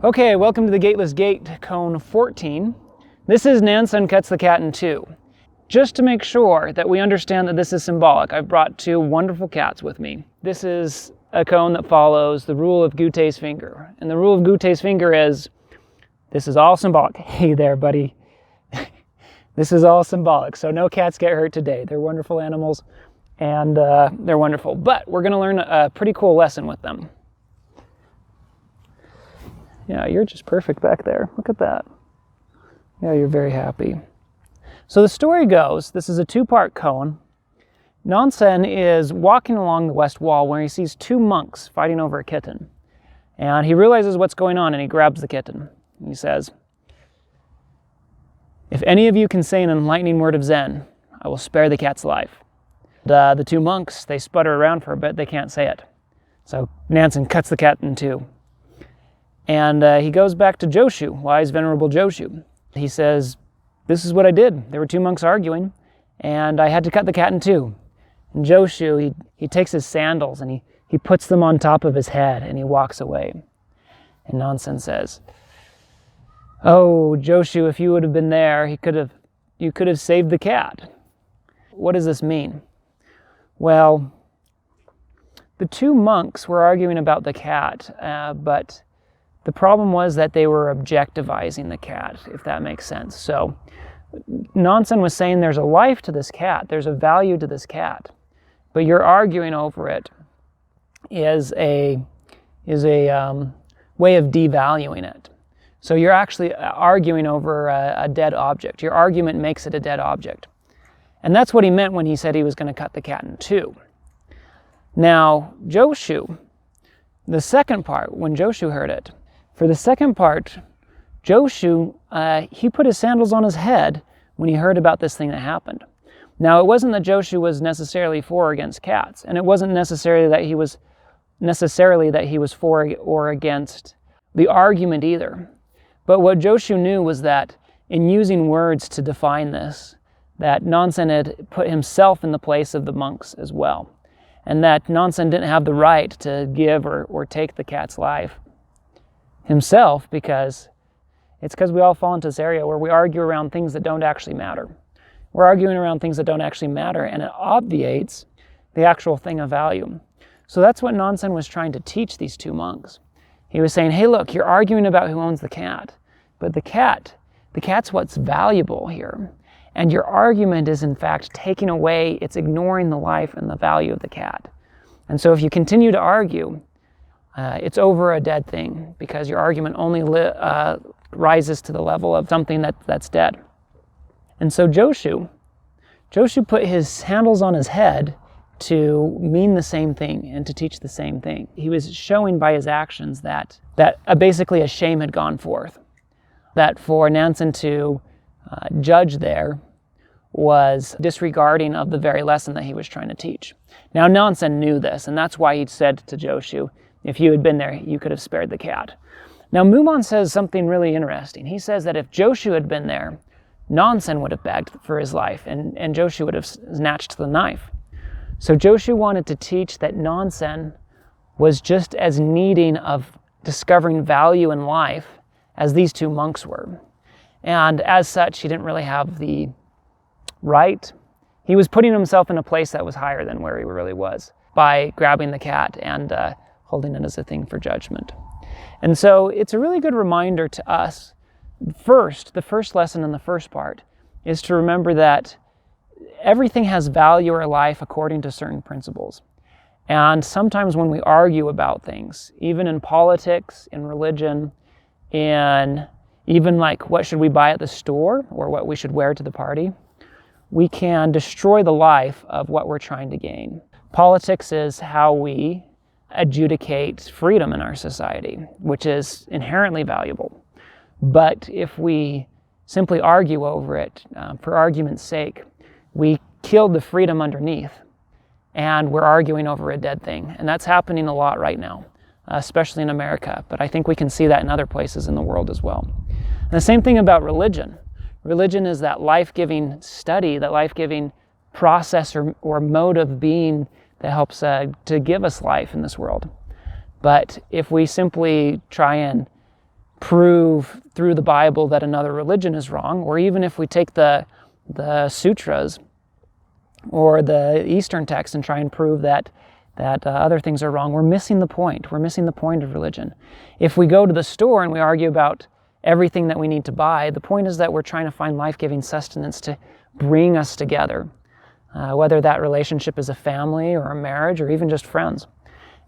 Okay, welcome to the Gateless Gate, Koan 14. This is Nansen cuts the cat in two. Just to make sure that we understand that this is symbolic, I've brought two wonderful cats with me. This is a koan that follows the rule of Gute's finger. And the rule of Gute's finger is, this is all symbolic. Hey there, buddy. This is all symbolic, so no cats get hurt today. They're wonderful animals, and they're wonderful. But we're going to learn a pretty cool lesson with them. Yeah, you're just perfect back there. Look at that. Yeah, you're very happy. So the story goes, this is a two-part koan. Nansen is walking along the west wall where he sees two monks fighting over a kitten. And he realizes what's going on and he grabs the kitten. He says, "If any of you can say an enlightening word of Zen, I will spare the cat's life." The two monks, they sputter around for a bit, they can't say it. So Nansen cuts the cat in two. And he goes back to Joshu, wise venerable Joshu. He says, "This is what I did. There were two monks arguing, and I had to cut the cat in two." And Joshu, he takes his sandals and he puts them on top of his head and he walks away. And Nansen says, "Oh, Joshu, if you would have been there, you could have saved the cat." What does this mean? Well, the two monks were arguing about the cat, but the problem was that they were objectivizing the cat, if that makes sense. So Nansen was saying there's a life to this cat, there's a value to this cat, but you're arguing over it is a way of devaluing it. So you're actually arguing over a dead object. Your argument makes it a dead object. And that's what he meant when he said he was going to cut the cat in two. Now, Joshu, the second part, when Joshu heard it, for the second part, Joshu, he put his sandals on his head when he heard about this thing that happened. Now, it wasn't that Joshu was necessarily for or against cats, and it wasn't necessarily that he was for or against the argument either. But what Joshu knew was that in using words to define this, that Nansen had put himself in the place of the monks as well, and that Nansen didn't have the right to give or take the cat's life himself, because we all fall into this area where we argue around things that don't actually matter. We're arguing around things that don't actually matter, and it obviates the actual thing of value. So that's what Nansen was trying to teach these two monks. He was saying, hey, look, you're arguing about who owns the cat, but the cat's what's valuable here. And your argument is in fact taking away, it's ignoring the life and the value of the cat. And so if you continue to argue, it's over a dead thing, because your argument only rises to the level of something that's dead. And so Joshu put his sandals on his head to mean the same thing and to teach the same thing. He was showing by his actions that basically a shame had gone forth. That for Nansen to judge there was disregarding of the very lesson that he was trying to teach. Now Nansen knew this, and that's why he said to Joshu, if you had been there, you could have spared the cat. Now Mumon says something really interesting. He says that if Joshu had been there, Nansen would have begged for his life, and Joshu would have snatched the knife. So Joshu wanted to teach that Nansen was just as needing of discovering value in life as these two monks were. And as such, he didn't really have the right. He was putting himself in a place that was higher than where he really was by grabbing the cat and holding it as a thing for judgment. And so it's a really good reminder to us. First, the first lesson in the first part is to remember that everything has value or life according to certain principles. And sometimes when we argue about things, even in politics, in religion, in even like what should we buy at the store or what we should wear to the party, we can destroy the life of what we're trying to gain. Politics is how we adjudicate freedom in our society, which is inherently valuable. But if we simply argue over it for argument's sake, we killed the freedom underneath, and we're arguing over a dead thing. And that's happening a lot right now, especially in America. But I think we can see that in other places in the world as well. And the same thing about religion. Religion is that life-giving study, that life-giving process or mode of being that helps to give us life in this world. But if we simply try and prove through the Bible that another religion is wrong, or even if we take the sutras or the Eastern texts and try and prove that other things are wrong, we're missing the point. We're missing the point of religion. If we go to the store and we argue about everything that we need to buy, the point is that we're trying to find life-giving sustenance to bring us together, whether that relationship is a family or a marriage or even just friends.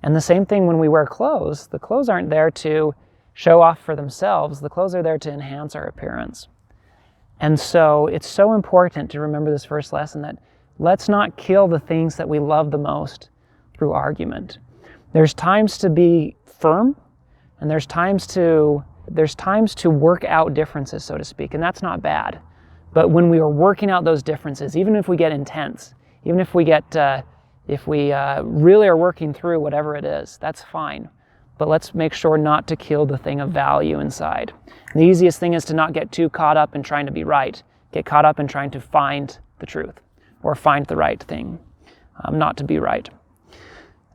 And the same thing when we wear clothes. The clothes aren't there to show off for themselves. The clothes are there to enhance our appearance. And so it's so important to remember this first lesson, that let's not kill the things that we love the most through argument. There's times to be firm, and there's times to work out differences, so to speak, and that's not bad. But when we are working out those differences, even if we get intense, even if we really are working through whatever it is, that's fine. But let's make sure not to kill the thing of value inside. And the easiest thing is to not get too caught up in trying to be right, get caught up in trying to find the truth or find the right thing, not to be right.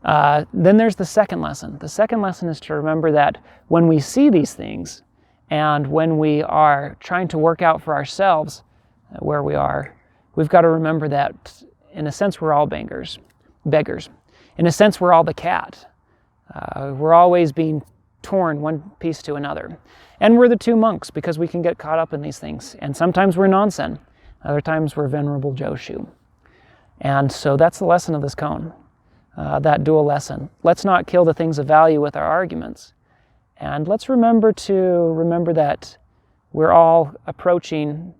Then there's the second lesson. The second lesson is to remember that when we see these things and when we are trying to work out for ourselves where we are, we've got to remember that in a sense we're all beggars. In a sense we're all the cat. We're always being torn one piece to another. And we're the two monks because we can get caught up in these things. And sometimes we're Nansen. Other times we're Venerable Joshu. And so that's the lesson of this koan. That dual lesson. Let's not kill the things of value with our arguments. And let's remember that we're all approaching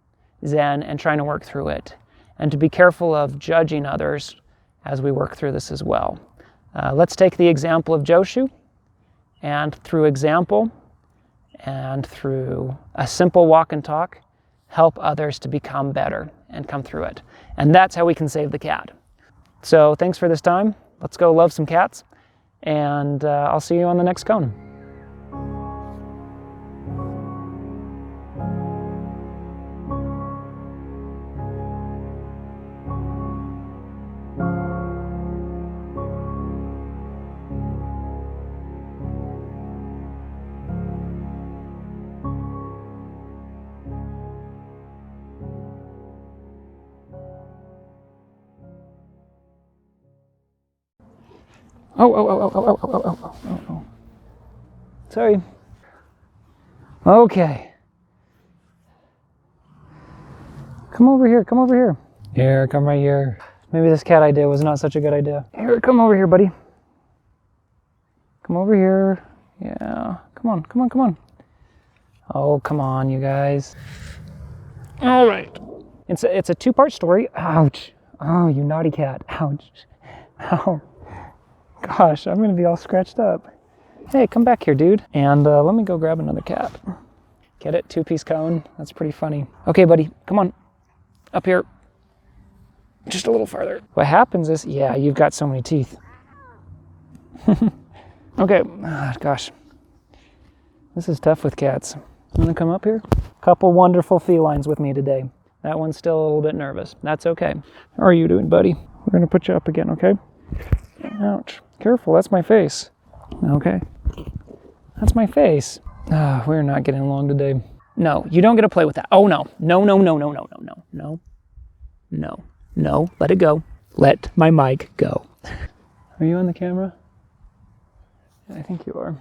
Zen and trying to work through it. And to be careful of judging others as we work through this as well. Let's take the example of Joshu, and through example and through a simple walk and talk, help others to become better and come through it. And that's how we can save the cat. So thanks for this time. Let's go love some cats, and I'll see you on the next koan. Oh. Sorry. Okay. Come over here. Here, come right here. Maybe this cat idea was not such a good idea. Here, come over here, buddy. Come over here. Yeah. Come on. Oh, come on, you guys. All right. It's a two-part story. Ouch. Oh, you naughty cat. Ouch. Ow. Gosh, I'm gonna be all scratched up. Hey, come back here, dude. And let me go grab another cat. Get it? Two-piece koan. That's pretty funny. Okay, buddy, come on. Up here. Just a little farther. What happens is, yeah, you've got so many teeth. Okay, gosh. This is tough with cats. You wanna come up here? Couple wonderful felines with me today. That one's still a little bit nervous. That's okay. How are you doing, buddy? We're gonna put you up again, okay? Ouch. Careful, that's my face. Okay. That's my face. We're not getting along today. No, you don't get to play with that. Oh, no. No. Let it go. Let my mic go. Are you on the camera? I think you are.